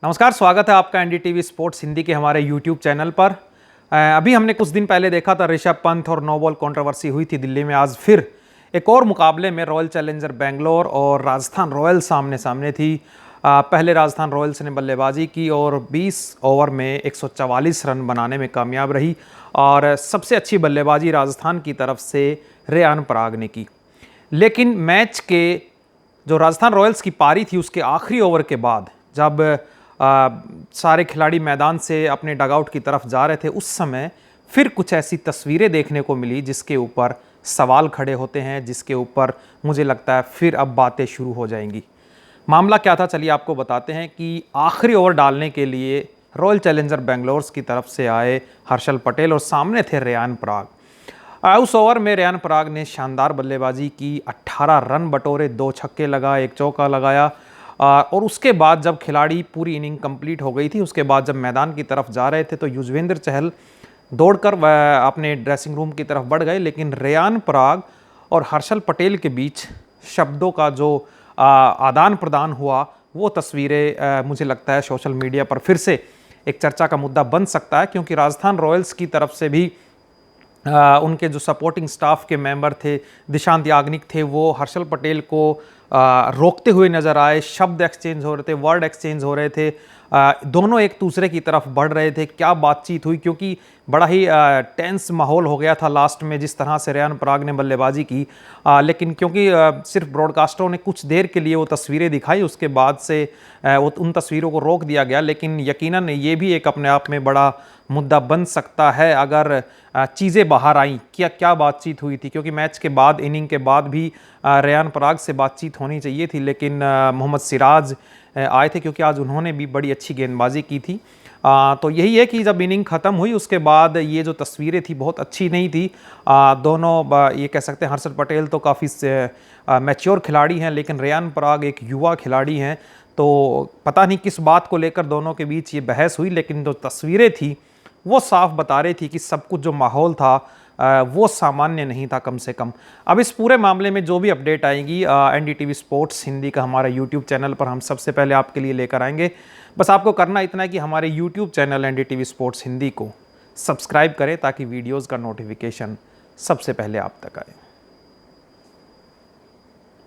नमस्कार, स्वागत है आपका एनडीटीवी स्पोर्ट्स हिंदी के हमारे यूट्यूब चैनल पर। अभी हमने कुछ दिन पहले देखा था ऋषभ पंत और नो बॉल कंट्रोवर्सी हुई थी दिल्ली में। आज फिर एक और मुकाबले में रॉयल चैलेंजर बेंगलोर और राजस्थान रॉयल्स सामने सामने थी। पहले राजस्थान रॉयल्स ने बल्लेबाजी की और 20 ओवर में 144 रन बनाने में कामयाब रही और सबसे अच्छी बल्लेबाजी राजस्थान की तरफ से रेयान पराग ने की। लेकिन मैच के जो राजस्थान रॉयल्स की पारी थी उसके आखिरी ओवर के बाद जब सारे खिलाड़ी मैदान से अपने डगआउट की तरफ जा रहे थे, उस समय फिर कुछ ऐसी तस्वीरें देखने को मिली जिसके ऊपर सवाल खड़े होते हैं, जिसके ऊपर मुझे लगता है फिर अब बातें शुरू हो जाएंगी। मामला क्या था, चलिए आपको बताते हैं कि आखिरी ओवर डालने के लिए रॉयल चैलेंजर बेंगलोर की तरफ से आए हर्षल पटेल और सामने थे रेयान पराग। उस ओवर में रेयान पराग ने शानदार बल्लेबाजी की, 18 रन बटोरे, 2 छक्के लगाए, 1 चौका लगाया। और उसके बाद जब खिलाड़ी पूरी इनिंग कंप्लीट हो गई थी, उसके बाद जब मैदान की तरफ जा रहे थे तो युजवेंद्र चहल दौड़कर अपने ड्रेसिंग रूम की तरफ बढ़ गए, लेकिन रेयान पराग और हर्षल पटेल के बीच शब्दों का जो आदान प्रदान हुआ, वो तस्वीरें मुझे लगता है सोशल मीडिया पर फिर से एक चर्चा का मुद्दा बन सकता है, क्योंकि राजस्थान रॉयल्स की तरफ से भी उनके जो सपोर्टिंग स्टाफ के मेंबर थे, दिशांत याग्निक थे, वो हर्षल पटेल को रोकते हुए नजर आए। शब्द एक्सचेंज हो रहे थे, वर्ड एक्सचेंज हो रहे थे, दोनों एक दूसरे की तरफ बढ़ रहे थे। क्या बातचीत हुई, क्योंकि बड़ा ही टेंस माहौल हो गया था लास्ट में जिस तरह से रेयान पराग ने बल्लेबाजी की। लेकिन क्योंकि सिर्फ ब्रॉडकास्टरों ने कुछ देर के लिए वो तस्वीरें दिखाई, उसके बाद से उन तस्वीरों को रोक दिया गया। लेकिन यकीनन ये भी एक अपने आप में बड़ा मुद्दा बन सकता है अगर चीज़ें बाहर आईं। क्या बातचीत हुई थी, क्योंकि मैच के बाद, इनिंग के बाद भी रेयान पराग से बातचीत होनी चाहिए थी, लेकिन मोहम्मद सिराज आए थे क्योंकि आज उन्होंने भी बड़ी अच्छी गेंदबाजी की थी। तो यही है कि जब इनिंग ख़त्म हुई उसके बाद ये जो तस्वीरें थी बहुत अच्छी नहीं थी। दोनों ये कह सकते हैं, हर्षल पटेल तो काफ़ी मैच्योर खिलाड़ी हैं, लेकिन रेयान पराग एक युवा खिलाड़ी हैं। तो पता नहीं किस बात को लेकर दोनों के बीच ये बहस हुई, लेकिन जो तस्वीरें थी वो साफ बता रही थी कि सब कुछ जो माहौल था वो सामान्य नहीं था कम से कम। अब इस पूरे मामले में जो भी अपडेट आएगी एनडीटीवी स्पोर्ट्स हिंदी का हमारा यूट्यूब चैनल पर हम सबसे पहले आपके लिए लेकर आएंगे। बस आपको करना इतना है कि हमारे YouTube channel NDTV sports Hindi को सब्सक्राइब करें ताकि वीडियोज़ का नोटिफिकेशन सबसे पहले आप तक आए।